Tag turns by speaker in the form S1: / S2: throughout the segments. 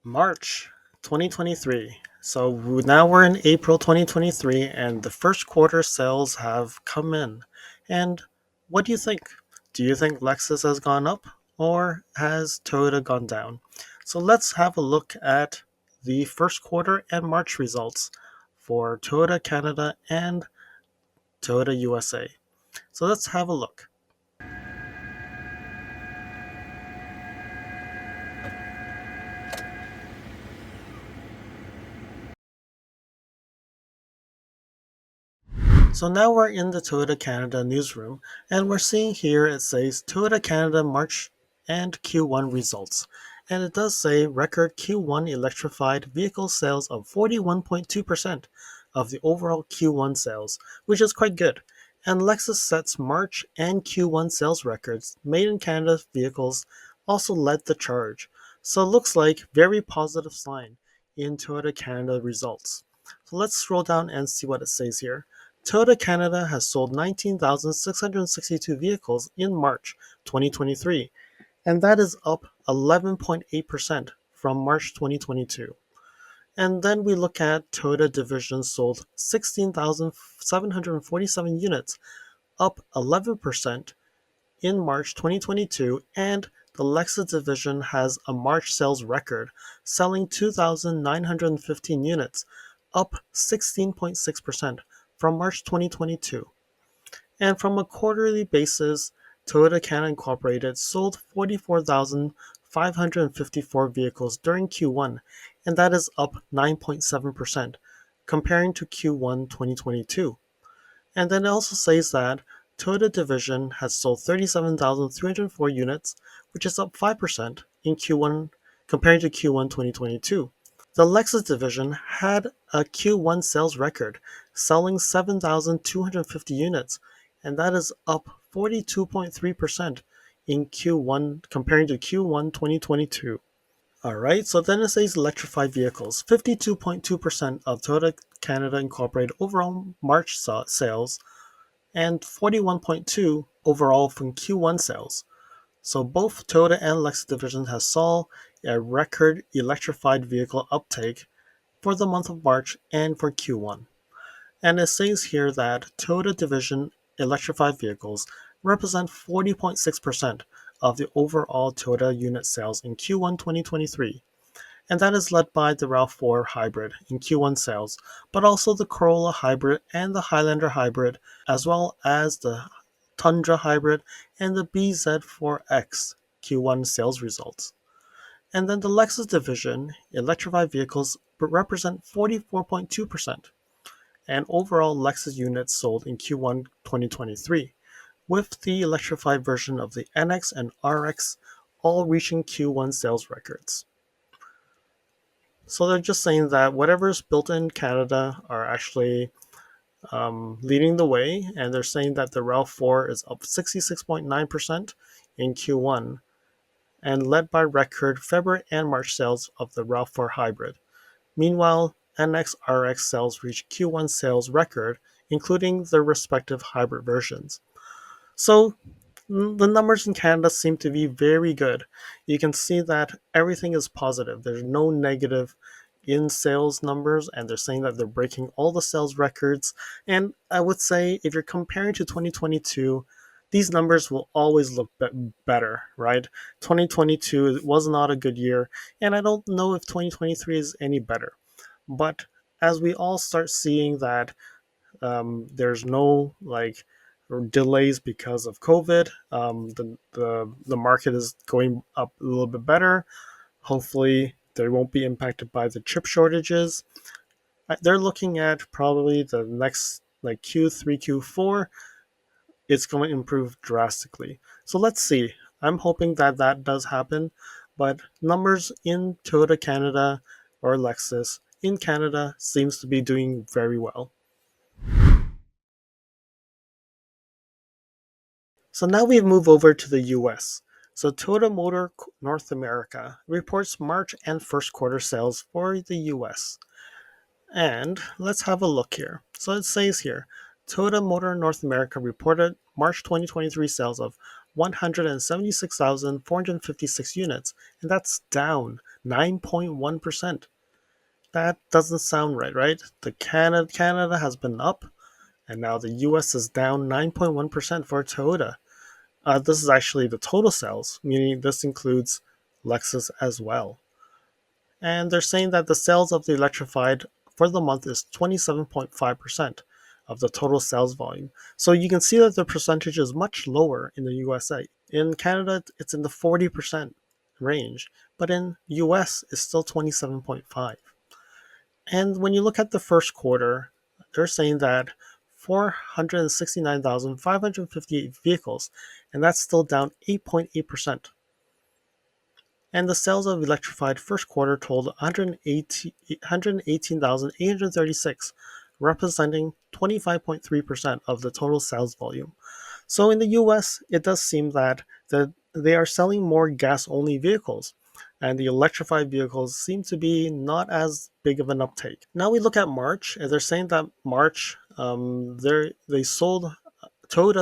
S1: March 2023. So now we're in April 2023 and the first quarter sales have come in. And what do you think? Do you think Lexus has gone up or has Toyota gone down? So let's have a look at the first quarter and March results for Toyota Canada and Toyota USA. So let's have a look. So now we're in the Toyota Canada newsroom, and we're seeing here it says Toyota Canada March and Q1 results. And it does say record Q1 electrified vehicle sales of 41.2% of the overall Q1 sales, which is quite good. And Lexus sets March and Q1 sales records. Made in Canada vehicles also led the charge. So it looks like very positive sign in Toyota Canada results. So let's scroll down and see what it says here. Toyota Canada has sold 19,662 vehicles in March 2023, and that is up 11.8% from March 2022. And then we look at Toyota division sold 16,747 units, up 11% in March 2022, and the Lexus division has a March sales record, selling 2,915 units, up 16.6% from March 2022. And from a quarterly basis, Toyota Canada Incorporated sold 44,554 vehicles during Q1, and that is up 9.7% comparing to Q1 2022. And then it also says that Toyota division has sold 37,304 units, which is up 5% in Q1 compared to Q1 2022. The Lexus division had a Q1 sales record, selling 7,250 units, and that is up 42.3% in Q1 comparing to Q1 2022. Alright, so then it says electrified vehicles. 52.2% of Toyota Canada Incorporated overall March sales and 41.2% overall from Q1 sales. So both Toyota and Lexus divisions have saw a record electrified vehicle uptake for the month of March and for Q1. And it says here that Toyota division electrified vehicles represent 40.6% of the overall Toyota unit sales in Q1 2023. And that is led by the RAV4 hybrid in Q1 sales, but also the Corolla hybrid and the Highlander hybrid, as well as the Tundra hybrid and the BZ4X Q1 sales results. And then the Lexus division electrified vehicles represent 44.2%, and overall Lexus units sold in Q1 2023, with the electrified version of the NX and RX all reaching Q1 sales records. So they're just saying that whatever is built in Canada are actually leading the way, and they're saying that the RAV4 is up 66.9% in Q1, and led by record February and March sales of the RAV4 hybrid. Meanwhile, NX RX sales reached Q1 sales record, including their respective hybrid versions. So the numbers in Canada seem to be very good. You can see that everything is positive. There's no negative in sales numbers, and they're saying that they're breaking all the sales records. And I would say if you're comparing to 2022, these numbers will always look better, right? 2022 was not a good year, and I don't know if 2023 is any better. But as we all start seeing that there's no delays because of COVID, the market is going up a little bit better. Hopefully, they won't be impacted by the chip shortages. They're looking at probably the next Q3, Q4. It's going to improve drastically. So let's see. I'm hoping that that does happen, but numbers in Toyota Canada or Lexus in Canada seems to be doing very well. So now we move over to the US. So Toyota Motor North America reports March and first quarter sales for the US. And let's have a look here. So it says here, Toyota Motor North America reported March 2023 sales of 176,456 units, and that's down 9.1%. That doesn't sound right, right? Canada has been up, and now the US is down 9.1% for Toyota. This is actually the total sales, meaning this includes Lexus as well. And they're saying that the sales of the electrified for the month is 27.5% of the total sales volume. So you can see that the percentage is much lower in the USA. In Canada, it's in the 40% range, but in US, it's still 27.5. And when you look at the first quarter, they're saying that 469,558 vehicles, and that's still down 8.8%. And the sales of electrified first quarter totaled 118,836, representing 25.3% of the total sales volume. So in the US, it does seem that they are selling more gas-only vehicles, and the electrified vehicles seem to be not as big of an uptake. Now we look at March, and they're saying that March, Toyota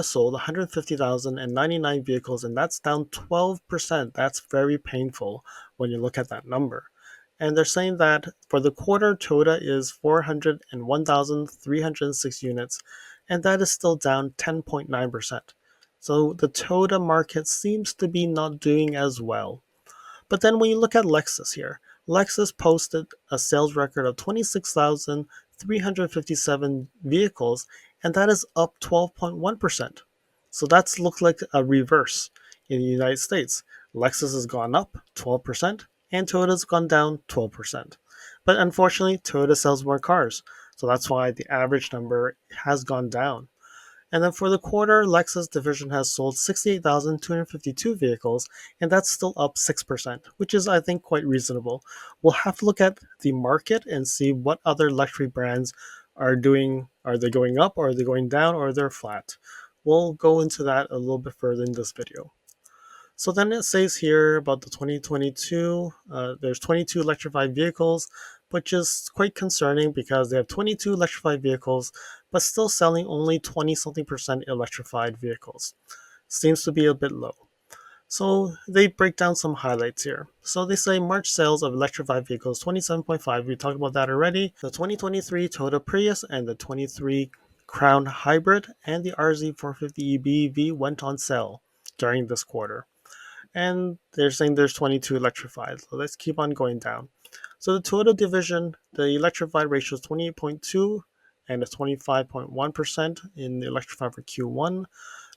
S1: sold 150,099 vehicles, and that's down 12%. That's very painful when you look at that number. And they're saying that for the quarter, Toyota is 401,306 units, and that is still down 10.9%. So the Toyota market seems to be not doing as well. But then when you look at Lexus here, Lexus posted a sales record of 26,357 vehicles, and that is up 12.1%. So that's looked like a reverse in the United States. Lexus has gone up 12%, and Toyota's gone down 12%. But unfortunately, Toyota sells more cars, so that's why the average number has gone down. And then for the quarter, Lexus division has sold 68,252 vehicles, and that's still up 6%, which is, I think, quite reasonable. We'll have to look at the market and see what other luxury brands are doing. Are they going up, or are they going down, or they're flat? We'll go into that a little bit further in this video. So then it says here about the 2022, there's 22 electrified vehicles, which is quite concerning because they have 22 electrified vehicles, but still selling only 20 something percent electrified vehicles. Seems to be a bit low. So they break down some highlights here. So they say March sales of electrified vehicles 27.5. We talked about that already. The 2023 Toyota Prius and the 23 Crown Hybrid and the RZ450 BEV went on sale during this quarter. And they're saying there's 22 electrified. So let's keep on going down. So the Toyota division, the electrified ratio is 28.2 and it's 25.1% in the electrified for Q1.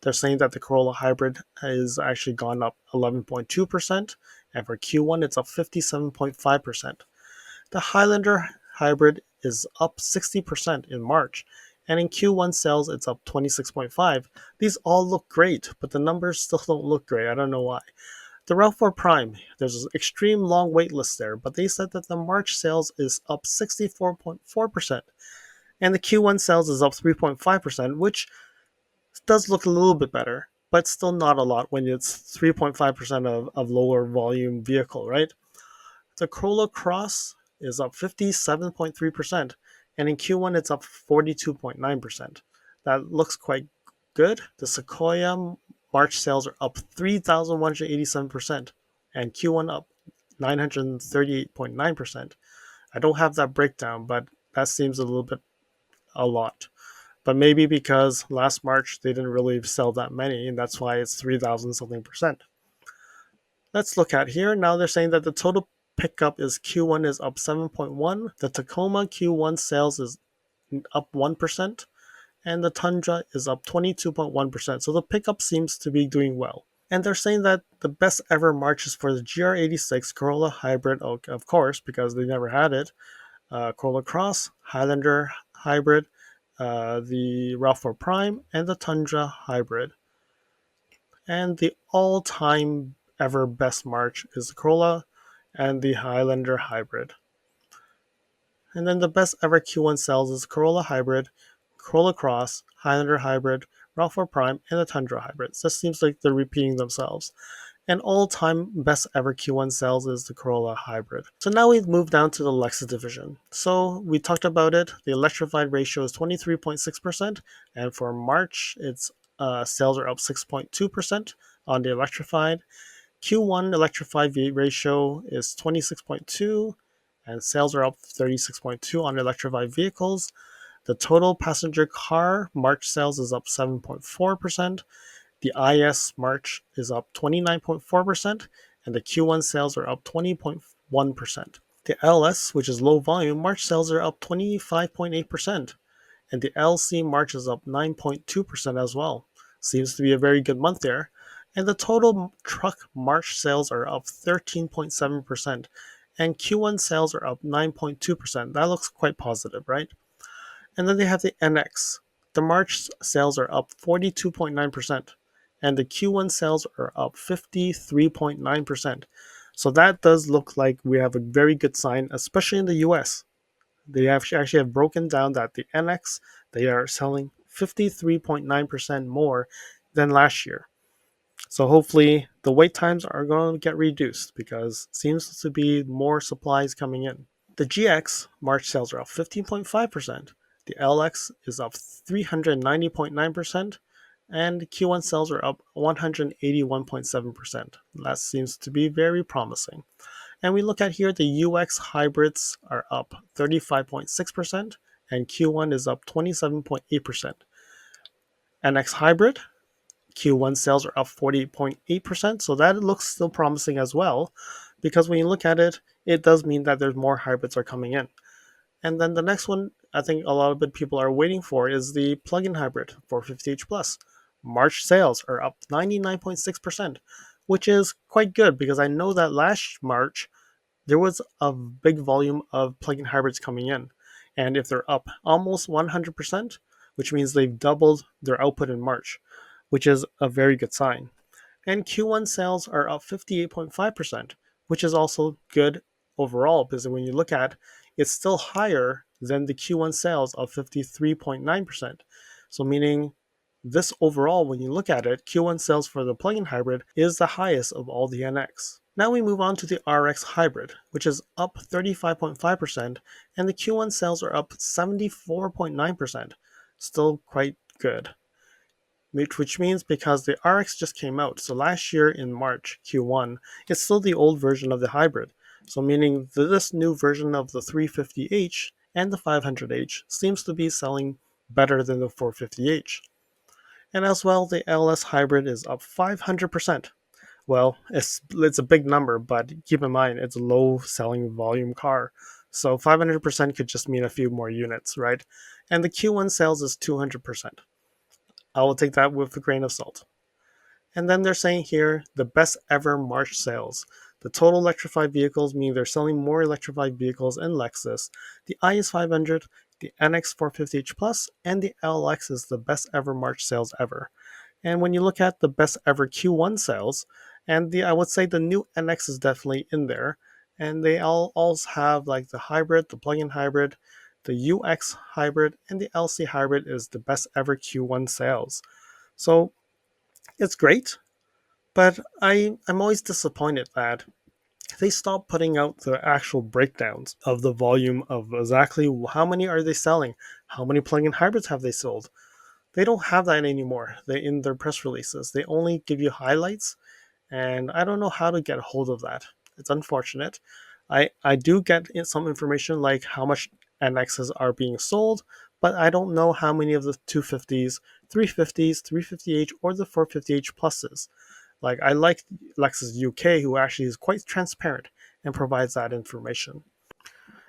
S1: They're saying that the Corolla Hybrid has actually gone up 11.2%, and for Q1 it's up 57.5%. The Highlander Hybrid is up 60% in March, and in Q1 sales it's up 26.5%. These all look great, but the numbers still don't look great. I don't know why. The RAV4 Prime, there's an extreme long wait list there, but they said that the March sales is up 64.4%, and the Q1 sales is up 3.5%, which does look a little bit better, but still not a lot when it's 3.5% of lower volume vehicle, right? The Corolla Cross is up 57.3%, and in Q1 it's up 42.9%. That looks quite good. The Sequoia March sales are up 3,187%, and Q1 up 938.9%. I don't have that breakdown, but that seems a lot. But maybe because last March they didn't really sell that many, and that's why it's 3,000 something percent. Let's look at here. Now they're saying that the total pickup is Q1 is up 7.1. The Tacoma Q1 sales is up 1%, and the Tundra is up 22.1%. So the pickup seems to be doing well. And they're saying that the best ever March is for the GR86 Corolla Hybrid, of course, because they never had it. Corolla Cross, Highlander Hybrid, the RAV4 Prime, and the Tundra Hybrid. And the all-time ever best March is the Corolla and the Highlander Hybrid. And then the best ever Q1 sales is Corolla Hybrid, Corolla Cross, Highlander Hybrid, RAV4 Prime, and the Tundra Hybrid. So it seems like they're repeating themselves. And all-time best ever Q1 sales is the Corolla Hybrid. So now we've moved down to the Lexus division. So we talked about it. The electrified ratio is 23.6%, and for March, its sales are up 6.2% on the electrified. Q1 electrified ratio is 26.2, and sales are up 36.2 on electrified vehicles. The total passenger car March sales is up 7.4%. The IS March is up 29.4%, and the Q1 sales are up 20.1%. The LS, which is low volume, March sales are up 25.8%, and the LC March is up 9.2% as well. Seems to be a very good month there. And the total truck March sales are up 13.7%, and Q1 sales are up 9.2%. That looks quite positive, right? And then they have the NX. The March sales are up 42.9%, and the Q1 sales are up 53.9%. So that does look like we have a very good sign, especially in the US. They actually have broken down that the NX, they are selling 53.9% more than last year. So hopefully the wait times are going to get reduced because it seems to be more supplies coming in. The GX March sales are up 15.5%. The LX is up 390.9%, and Q1 sales are up 181.7%. That seems to be very promising. And we look at here, the UX hybrids are up 35.6%, and Q1 is up 27.8%. NX hybrid, Q1 sales are up 40.8%, so that looks still promising as well, because when you look at it, it does mean that there's more hybrids are coming in. And then the next one I think a lot of people are waiting for is the plug-in hybrid 450h Plus. March sales are up 99.6%, which is quite good because I know that last March there was a big volume of plug-in hybrids coming in. And if they're up almost 100%, which means they've doubled their output in March, which is a very good sign. And Q1 sales are up 58.5%, which is also good overall because when you look at it's still higher than the Q1 sales of 53.9%. So meaning this overall, when you look at it, Q1 sales for the plug-in hybrid is the highest of all the NX. Now we move on to the RX hybrid, which is up 35.5%, and the Q1 sales are up 74.9%. Still quite good. Which means because the RX just came out, so last year in March, Q1, it's still the old version of the hybrid. So meaning this new version of the 350h and the 500h seems to be selling better than the 450h. And as well, the LS hybrid is up 500%. Well, it's a big number, but keep in mind it's a low selling volume car. So 500% could just mean a few more units, right? And the Q1 sales is 200%. I will take that with a grain of salt. And then they're saying here the best ever March sales. The total electrified vehicles mean they're selling more electrified vehicles in Lexus. The IS500, the NX 450h Plus, and the LX is the best ever March sales ever. And when you look at the best ever Q1 sales, and I would say the new NX is definitely in there, and they all also have like the hybrid, the plug-in hybrid, the UX hybrid, and the LC hybrid is the best ever Q1 sales. So it's great, but I'm always disappointed that they stopped putting out the actual breakdowns of the volume of exactly how many are they selling, how many plug-in hybrids have they sold. They don't have that anymore. They in their press releases. They only give you highlights, and I don't know how to get a hold of that. It's unfortunate. I do get some information like how much NXs are being sold, but I don't know how many of the 250s, 350s, 350h, or the 450h pluses. Like I like Lexus UK, who actually is quite transparent and provides that information.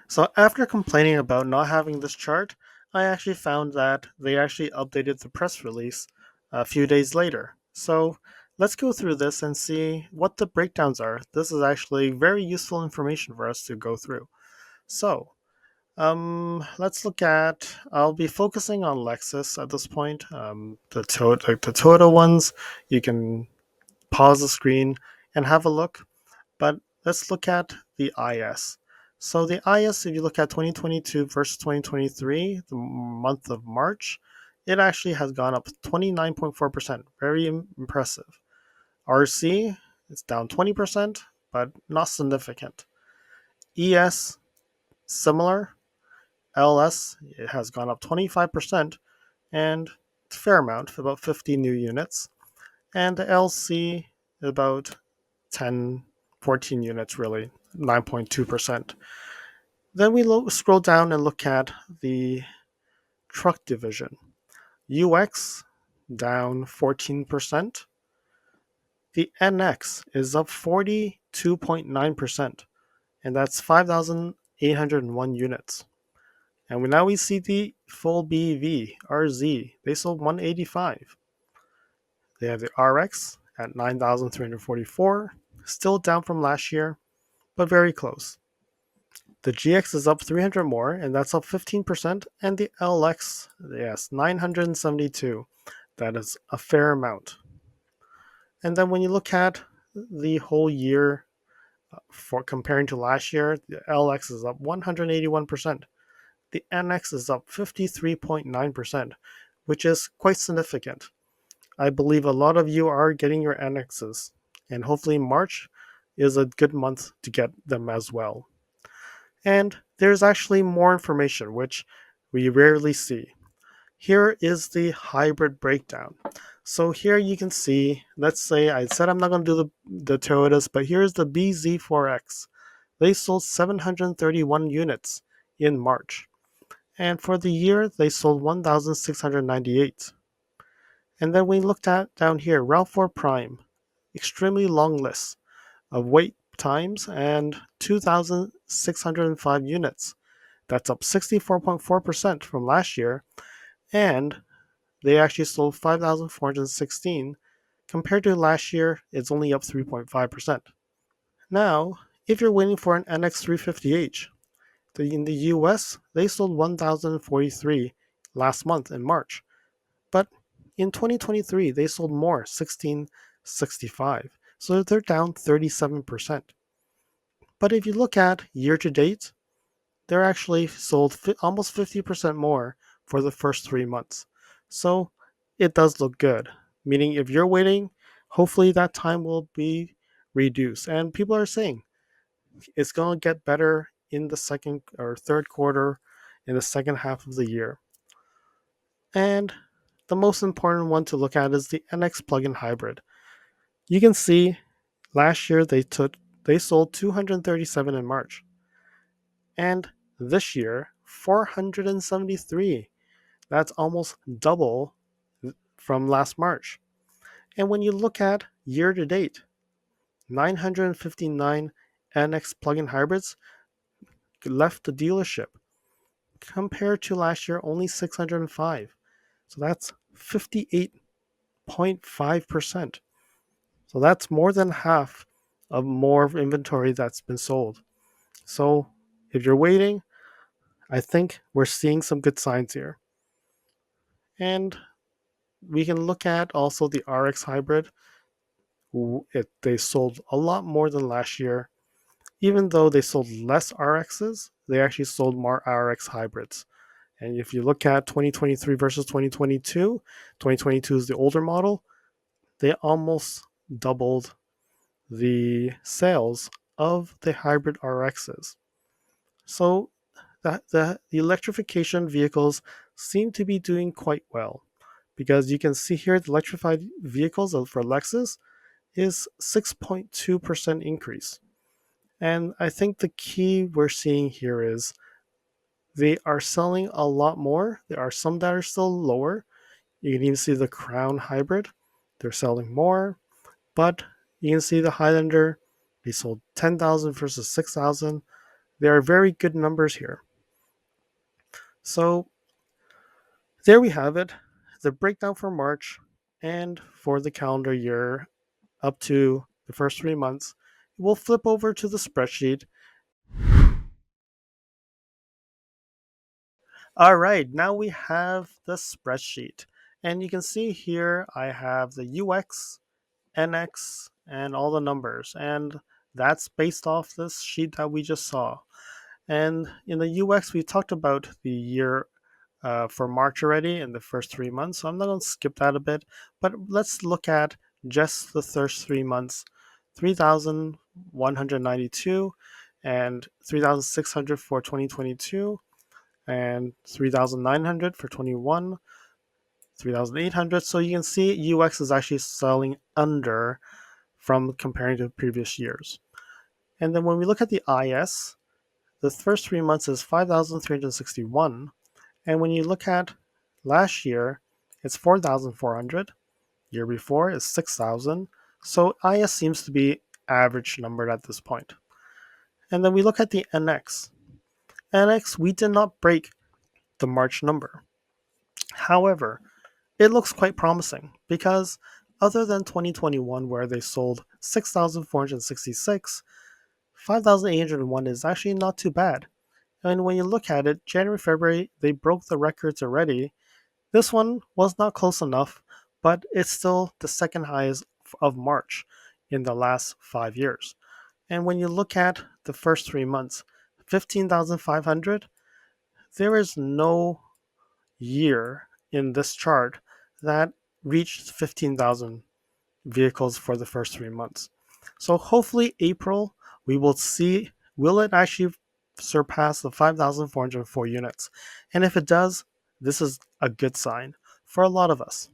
S1: So after complaining about not having this chart, I actually found that they actually updated the press release a few days later. So let's go through this and see what the breakdowns are. This is actually very useful information for us to go through. So let's look at, I'll be focusing on Lexus at this point. The Toyota ones, you can pause the screen and have a look. But let's look at the IS. So the IS, if you look at 2022 versus 2023, the month of March, it actually has gone up 29.4%. Very impressive. RC, it's down 20%, but not significant. ES, similar. LS, it has gone up 25%, and a fair amount, about 50 new units. And the LC about 10, 14 units really, 9.2%. Then we scroll down and look at the truck division. UX down 14%. The NX is up 42.9%, and that's 5,801 units. And now we see the full BEV, RZ. They sold 185. They have the RX at 9,344, still down from last year, but very close. The GX is up 300 more, and that's up 15%. And the LX, yes, 972. That is a fair amount. And then when you look at the whole year for comparing to last year, the LX is up 181%. The NX is up 53.9%, which is quite significant. I believe a lot of you are getting your NXs, and hopefully March is a good month to get them as well. And there's actually more information, which we rarely see. Here is the hybrid breakdown. So here you can see, let's say I said I'm not going to do the Toyotas, but here's the BZ4X. They sold 731 units in March. And for the year, they sold 1,698. And then we looked at down here, RAV4 Prime, extremely long list of wait times and 2,605 units. That's up 64.4% from last year, and they actually sold 5,416. Compared to last year, it's only up 3.5%. Now, if you're waiting for an NX350h, in the US, they sold 1,043 last month in March. But in 2023, they sold more, 1,665. So they're down 37%. But if you look at year to date, they're actually sold almost 50% more for the first 3 months. So it does look good. Meaning, if you're waiting, hopefully that time will be reduced. And people are saying it's going to get better in the second or third quarter, in the second half of the year. And the most important one to look at is the NX plug-in hybrid. You can see last year they sold 237 in March. And this year, 473. That's almost double from last March. And when you look at year to date, 959 NX plug-in hybrids left the dealership compared to last year only 605. So that's 58.5%. So that's more than half of more inventory that's been sold. So if you're waiting, I think we're seeing some good signs here. And we can look at also the RX hybrid. They sold a lot more than last year. Even though they sold less RXs, they actually sold more RX hybrids. And if you look at 2023 versus 2022, 2022 is the older model, they almost doubled the sales of the hybrid RXs. So the electrification vehicles seem to be doing quite well, because you can see here the electrified vehicles for Lexus is 6.2% increase. And I think the key we're seeing here is they are selling a lot more. There are some that are still lower. You can even see the Crown Hybrid. They're selling more. But you can see the Highlander, they sold 10,000 versus 6,000. There are very good numbers here. So there we have it, the breakdown for March and for the calendar year up to the first 3 months. We'll flip over to the spreadsheet. All right, now we have the spreadsheet. And you can see here I have the UX, NX, and all the numbers. And that's based off this sheet that we just saw. And in the UX, we talked about the year for March already in the first 3 months. So I'm not going to skip that a bit. But let's look at just the first 3 months. 3,192 and 3,600 for 2022 and 3,900 for 21, 3,800. So you can see UX is actually selling under from comparing to previous years. And then when we look at the IS, the first 3 months is 5,361. And when you look at last year, it's 4,400. Year before is 6,000. So IS seems to be average numbered at this point. And then we look at the NX. NX, we did not break the March number. However, it looks quite promising because other than 2021 where they sold 6,466, 5,801 is actually not too bad. And when you look at it, January, February, they broke the records already. This one was not close enough, but it's still the second highest of March in the last 5 years. And when you look at the first 3 months, 15,500, there is no year in this chart that reached 15,000 vehicles for the first 3 months. So hopefully April we will see, will it actually surpass the 5,404 units? And if it does, this is a good sign for a lot of us.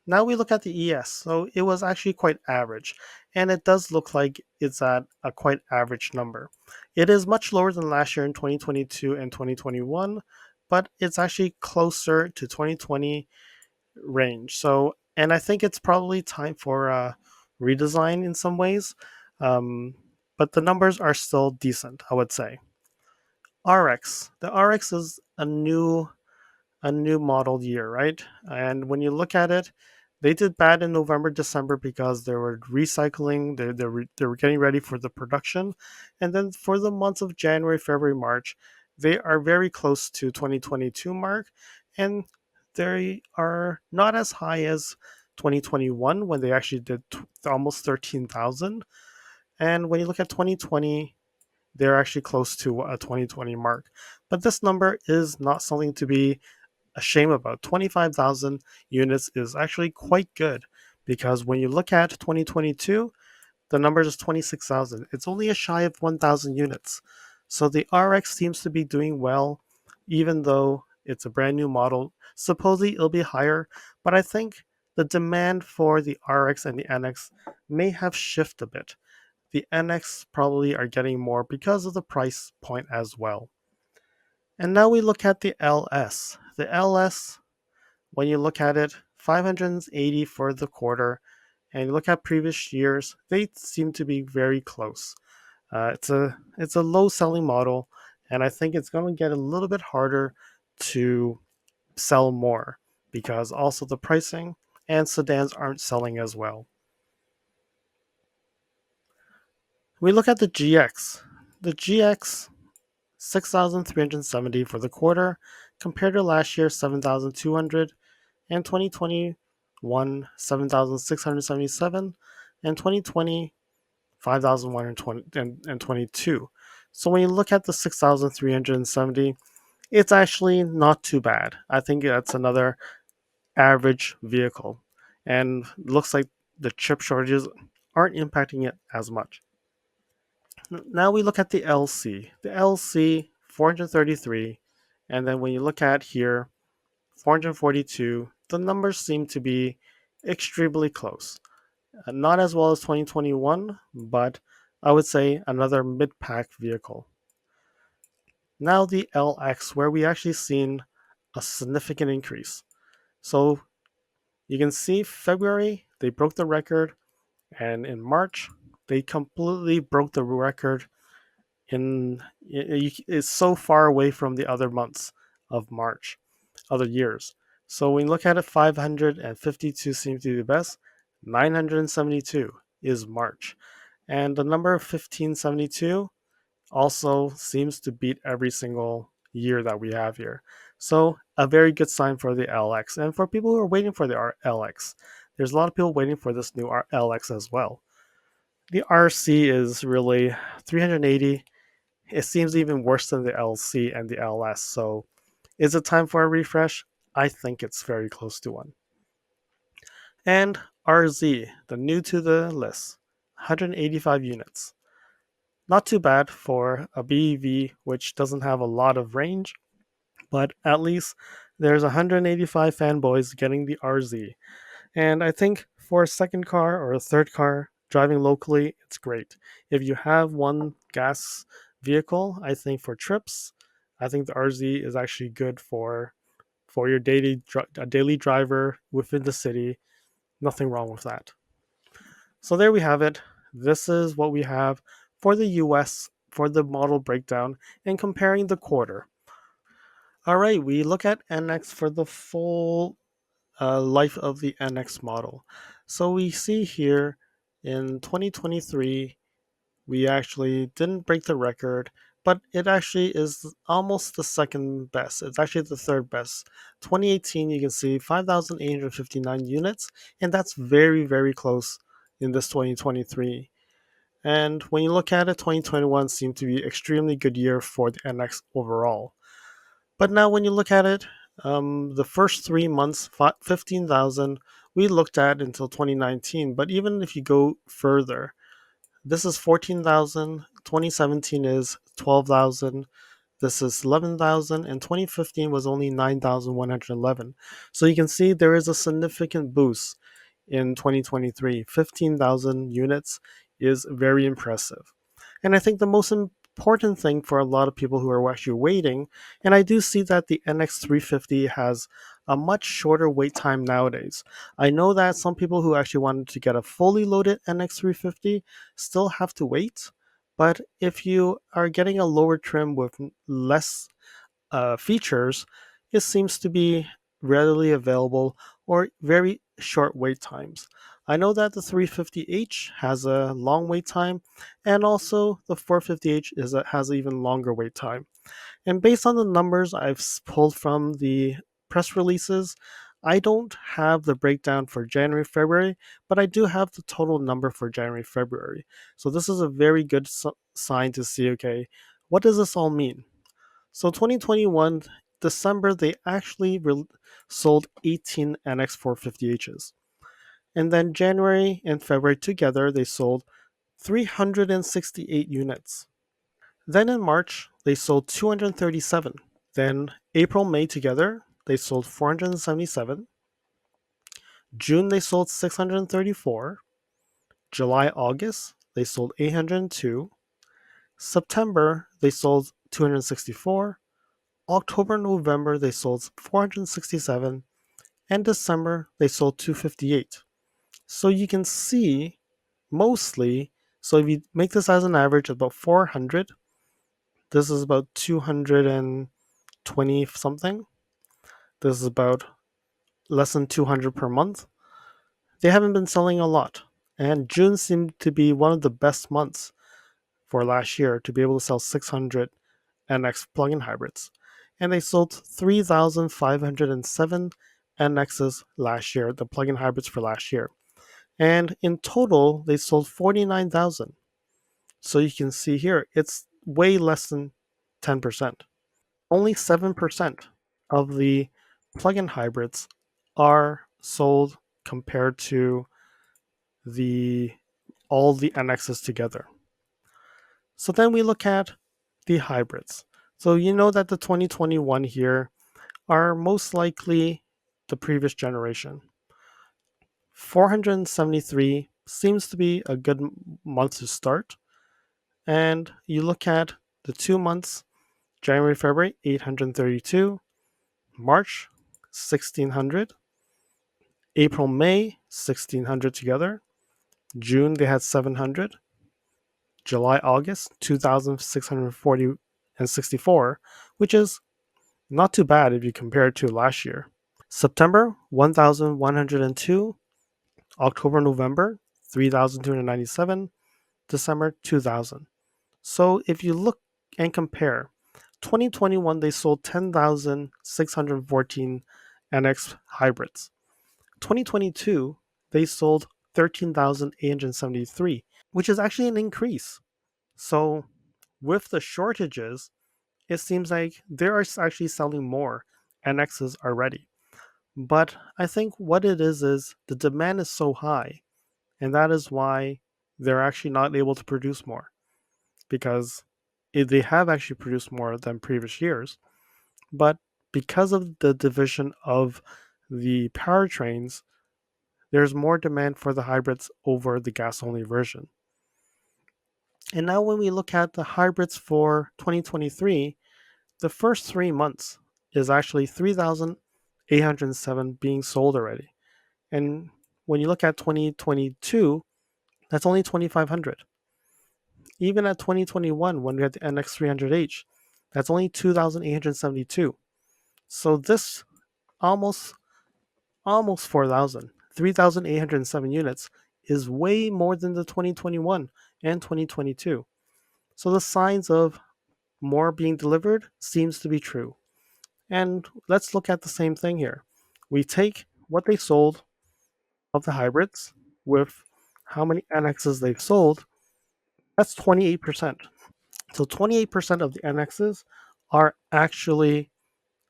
S1: Now we look at the ES. So it was actually quite average, and it does look like it's at a quite average number. It is much lower than last year in 2022 and 2021, but it's actually closer to 2020 range. So, and I think it's probably time for a redesign in some ways, but the numbers are still decent, I would say. RX. The RX is a new model year, right? And when you look at it, they did bad in November, December because they were recycling, they were getting ready for the production. And then for the months of January, February, March, they are very close to 2022 mark. And they are not as high as 2021 when they actually did almost 13,000. And when you look at 2020, they're actually close to a 2020 mark. But this number is not something to be a shame about. 25,000 units is actually quite good because when you look at 2022, the number is 26,000. It's only a shy of 1,000 units. So the RX seems to be doing well, even though it's a brand new model. Supposedly it'll be higher, but I think the demand for the RX and the NX may have shifted a bit. The NX probably are getting more because of the price point as well. And now we look at the LS. The LS, when you look at it, 580 for the quarter, and you look at previous years, they seem to be very close. It's a low selling model, and I think it's going to get a little bit harder to sell more because also the pricing and sedans aren't selling as well. We look at the GX. The GX 6,370 for the quarter compared to last year 7,200 and 2021 7,677 and 2020 5,122. So when you look at the 6,370, it's actually not too bad. I think that's another average vehicle, and looks like the chip shortages aren't impacting it as much. Now we look at the LC. The LC 433, and then when you look at here 442, the numbers seem to be extremely close. Not as well as 2021, but I would say another mid-pack vehicle. Now the LX, where we actually seen a significant increase. So you can see February they broke the record, and in March they completely broke the record. It's so far away from the other months of March, other years. So when you look at it, 552 seems to be the best. 972 is March. And the number of 1572 also seems to beat every single year that we have here. So a very good sign for the LX. And for people who are waiting for the LX, there's a lot of people waiting for this new LX as well. The RC is really 380. It seems even worse than the LC and the LS. So is it time for a refresh? I think it's very close to one. And RZ, the new to the list, 185 units. Not too bad for a BEV, which doesn't have a lot of range, but at least there's 185 fanboys getting the RZ. And I think for a second car or a third car driving locally, it's great. If you have one gas vehicle, I think for trips, I think the RZ is actually good for your daily driver within the city. Nothing wrong with that. So there we have it. This is what we have for the US for the model breakdown and comparing the quarter. All right, we look at NX for the full life of the NX model. So we see here in 2023, we actually didn't break the record, but it actually is almost the second best. It's actually the third best. 2018, you can see 5,859 units, and that's very, very close in this 2023. And when you look at it, 2021 seemed to be an extremely good year for the NX overall. But now, when you look at it, the first 3 months, 15,000, we looked at until 2019. But even if you go further, this is 14,000, 2017 is 12,000, this is 11,000, and 2015 was only 9,111. So you can see there is a significant boost in 2023. 15,000 units is very impressive. And I think the most important thing for a lot of people who are actually waiting, and I do see that the NX350 has a much shorter wait time nowadays. I know that some people who actually wanted to get a fully loaded NX350 still have to wait, but if you are getting a lower trim with less features, it seems to be readily available or very short wait times. I know that the 350h has a long wait time, and also the 450h has an even longer wait time. And based on the numbers I've pulled from the press releases, I don't have the breakdown for January, February, but I do have the total number for January, February. So this is a very good sign to see, okay, what does this all mean? So 2021 December, they actually sold 18 NX450Hs. And then January and February together, they sold 368 units. Then in March, they sold 237. Then April, May together, they sold 477. June, they sold 634. July, August, they sold 802. September, they sold 264. October, November, they sold 467. And December, they sold 258. So you can see mostly, so if you make this as an average of about 400, this is about 220 something. This is about less than 200 per month. They haven't been selling a lot. And June seemed to be one of the best months for last year to be able to sell 600 NX plug-in hybrids. And they sold 3,507 NXs last year, the plug-in hybrids for last year. And in total, they sold 49,000. So you can see here, it's way less than 10%. Only 7% of the plug-in hybrids are sold compared to the all the NXs together. So then we look at the hybrids. So you know that the 2021 here are most likely the previous generation. 473 seems to be a good month to start. And you look at the 2 months, January, February, 832, March, 1600, April, May, 1600 together, June, they had 700, July, August, 2,640 and 64, which is not too bad if you compare it to last year. September, 1,102, October, November, 3,297, December, 2,000. So if you look and compare, 2021 they sold 10,614 NX hybrids. 2022 they sold 13,873, which is actually an increase. So with the shortages, it seems like they are actually selling more NXs already. But I think what it is the demand is so high, and that is why they're actually not able to produce more, because they have actually produced more than previous years, but because of the division of the powertrains, there's more demand for the hybrids over the gas-only version. And now when we look at the hybrids for 2023, the first 3 months is actually 3,807 being sold already. And when you look at 2022, that's only 2,500. Even at 2021, when we had the NX300H, that's only 2,872. So this almost almost 4,000, 3,807 units is way more than the 2021 and 2022. So the signs of more being delivered seems to be true. And let's look at the same thing here. We take what they sold of the hybrids with how many NXs they've sold. That's 28%. So 28% of the NXs are actually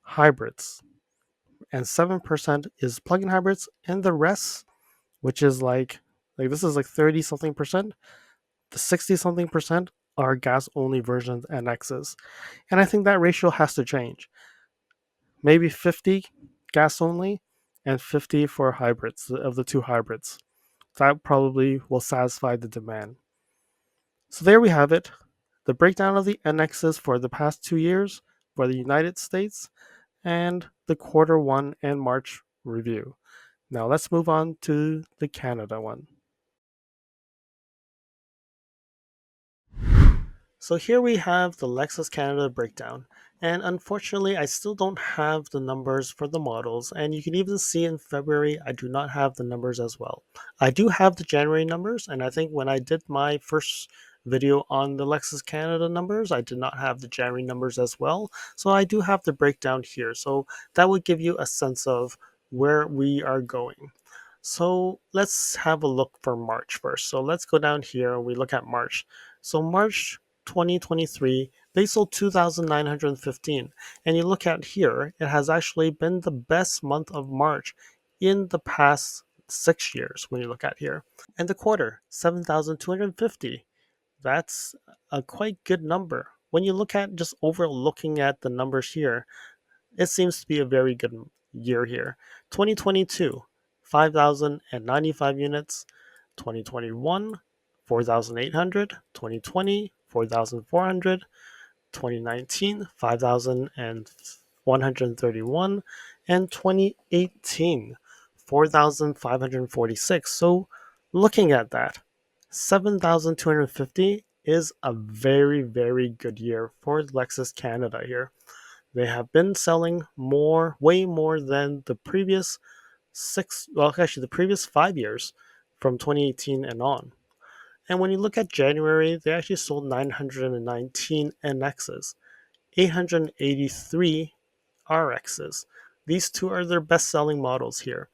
S1: hybrids, and 7% is plug-in hybrids, and the rest, which is like this is like 30 something percent, the 60 something percent are gas only versions NXs. And I think that ratio has to change. Maybe 50 gas only and 50 for hybrids, of the two hybrids. That probably will satisfy the demand. So there we have it, the breakdown of the NXs for the past 2 years for the United States and the quarter one and March review. Now let's move on to the Canada one. So here we have the Lexus Canada breakdown. And unfortunately, I still don't have the numbers for the models. And you can even see in February, I do not have the numbers as well. I do have the January numbers. And I think when I did my first video on the Lexus Canada numbers, I did not have the January numbers as well. So I do have the breakdown here. So that would give you a sense of where we are going. So let's have a look for March first. So let's go down here and we look at March. So March 2023, they sold 2,915. And you look at here, it has actually been the best month of March in the past 6 years when you look at here. And the quarter, 7,250. That's a quite good number. When you look at just overlooking at the numbers here, it seems to be a very good year here. 2022, 5,095 units. 2021, 4,800. 2020, 4,400. 2019, 5,131. And 2018, 4,546. So looking at that, 7,250 is a very, very good year for Lexus Canada here. They have been selling more, way more than the previous the previous 5 years from 2018 and on. And when you look at January, they actually sold 919 NXs, 883 RXs. These two are their best selling models here.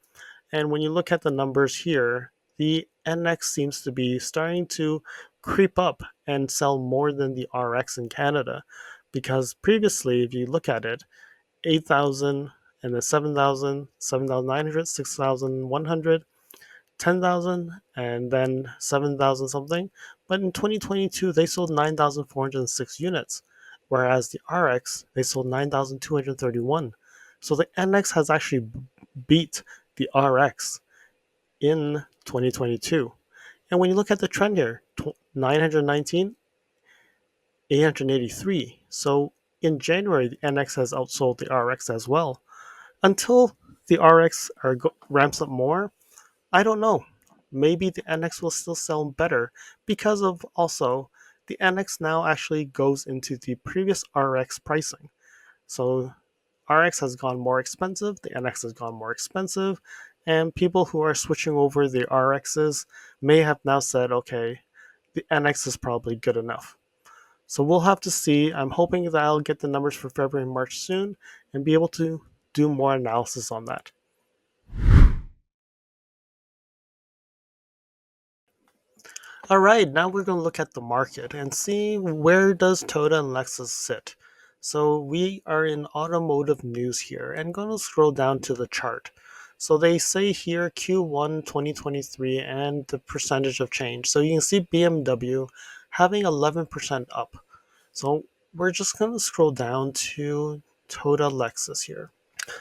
S1: And when you look at the numbers here, the NX seems to be starting to creep up and sell more than the RX in Canada. Because previously, if you look at it, 8,000 and then 7,000, 7,900, 6,100, 10,000, and then 7,000 something. But in 2022, they sold 9,406 units, whereas the RX, they sold 9,231. So the NX has actually beat the RX in 2022. And when you look at the trend here, 919, 883. So in January, the NX has outsold the RX as well. Until the RX ramps up more, I don't know. Maybe the NX will still sell better because of also the NX now actually goes into the previous RX pricing. So RX has gone more expensive, the NX has gone more expensive, and people who are switching over the RXs may have now said, okay, the NX is probably good enough. So we'll have to see. I'm hoping that I'll get the numbers for February and March soon and be able to do more analysis on that. All right, now we're going to look at the market and see where does Toyota and Lexus sit. So we are in automotive news here and going to scroll down to the chart. So they say here Q1 2023 and the percentage of change. So you can see BMW having 11% up. So we're just going to scroll down to Toyota Lexus here.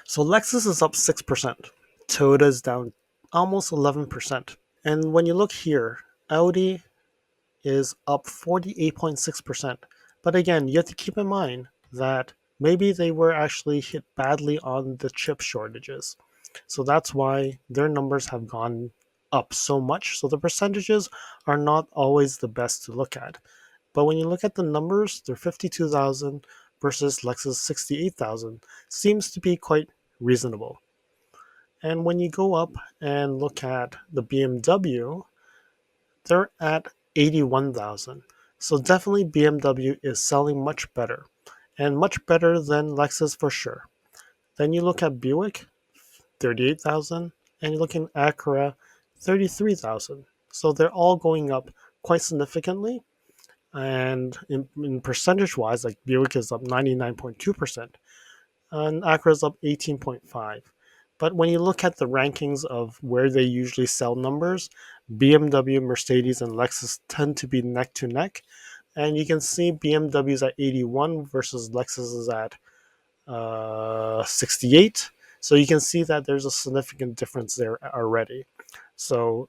S1: So Lexus is up 6%. Toyota is down almost 11%. And when you look here, Audi is up 48.6%. But again, you have to keep in mind that maybe they were actually hit badly on the chip shortages. So that's why their numbers have gone up so much. So the percentages are not always the best to look at. But when you look at the numbers, they're 52,000 versus Lexus 68,000. Seems to be quite reasonable. And when you go up and look at the BMW, they're at 81,000. So definitely BMW is selling much better and much better than Lexus for sure. Then you look at Buick, 38,000, and you look at Acura, 33,000. So they're all going up quite significantly. And in percentage wise, like Buick is up 99.2%, and Acura is up 18.5%. But when you look at the rankings of where they usually sell numbers, BMW, Mercedes, and Lexus tend to be neck to neck. And you can see BMW is at 81 versus Lexus is at 68. So you can see that there's a significant difference there already. So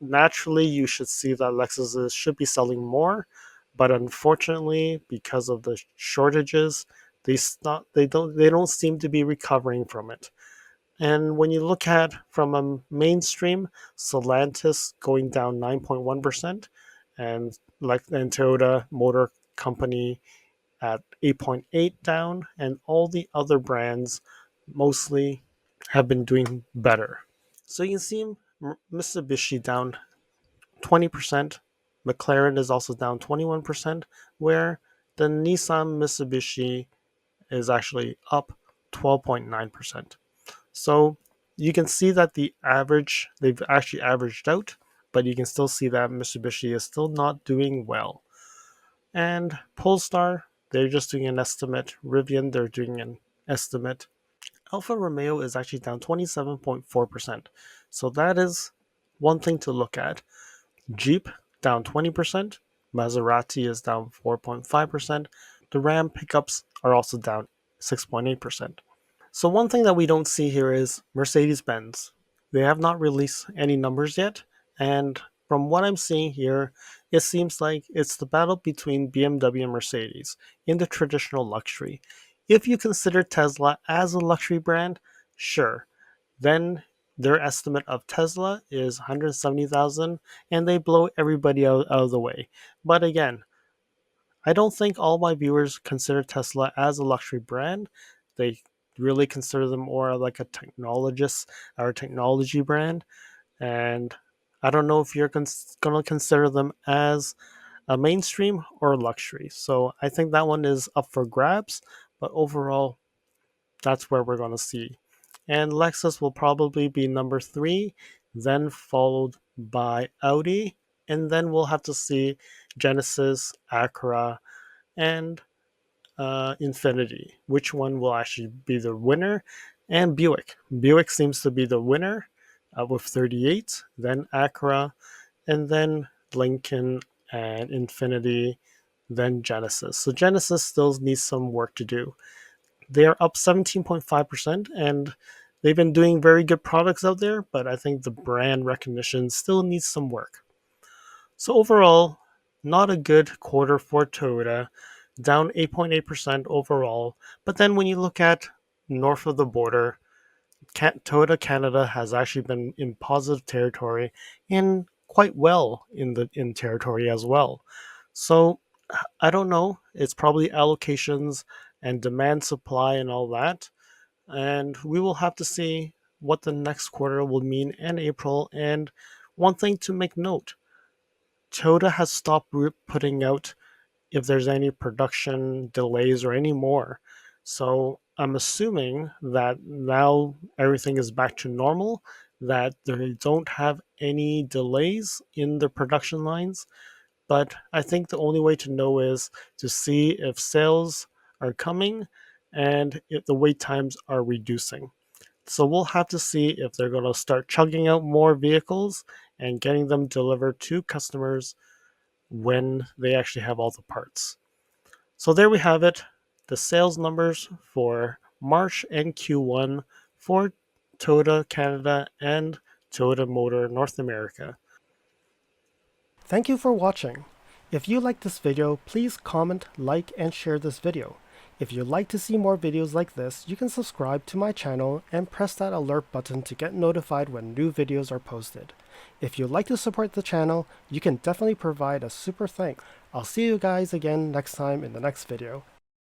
S1: naturally, you should see that Lexus should be selling more, but unfortunately, because of the shortages, they don't seem to be recovering from it. And when you look at from a mainstream, Stellantis going down 9.1%, and Toyota Motor Company at 8.8 down, and all the other brands mostly have been doing better. So you can see Mitsubishi down 20%. McLaren is also down 21%, where the Nissan Mitsubishi is actually up 12.9%. So you can see that they've actually averaged out, but you can still see that Mitsubishi is still not doing well. And Polestar, they're just doing an estimate. Rivian, they're doing an estimate. Alfa Romeo is actually down 27.4%. So that is one thing to look at. Jeep down 20%. Maserati is down 4.5%. The Ram pickups are also down 6.8%. So one thing that we don't see here is Mercedes-Benz. They have not released any numbers yet, and from what I'm seeing here, it seems like it's the battle between BMW and Mercedes in the traditional luxury. If you consider Tesla as a luxury brand, sure, then their estimate of Tesla is 170,000 and they blow everybody out of the way. But again, I don't think all my viewers consider Tesla as a luxury brand. They really consider them more like a technologist or a technology brand. And I don't know if you're going to consider them as a mainstream or luxury. So I think that one is up for grabs. But overall, that's where we're going to see. And Lexus will probably be number three, then followed by Audi. And then we'll have to see Genesis, Acura, and Infinity. Which one will actually be the winner? And Buick. Buick seems to be the winner with 38, then Acura, and then Lincoln and Infinity, then Genesis. So Genesis still needs some work to do. They are up 17.5%, and they've been doing very good products out there, but I think the brand recognition still needs some work. So overall, not a good quarter for Toyota, down 8.8% overall. But then when you look at north of the border, Toyota Canada has actually been in positive territory and quite well in territory as well. So I don't know. It's probably allocations and demand supply and all that. And we will have to see what the next quarter will mean in April. And one thing to make note, Toyota has stopped putting out if there's any production delays or any more. So I'm assuming that now everything is back to normal, that they don't have any delays in the production lines. But I think the only way to know is to see if sales are coming and if the wait times are reducing. So we'll have to see if they're going to start chugging out more vehicles and getting them delivered to customers when they actually have all the parts. So there we have it, the sales numbers for March and Q1 for Toyota Canada and Toyota Motor North America.
S2: Thank you for watching. If you liked this video, please comment, like, and share this video. If you'd like to see more videos like this, you can subscribe to my channel and press that alert button to get notified when new videos are posted. If you'd like to support the channel, you can definitely provide a super thanks. I'll see you guys again next time in the next video.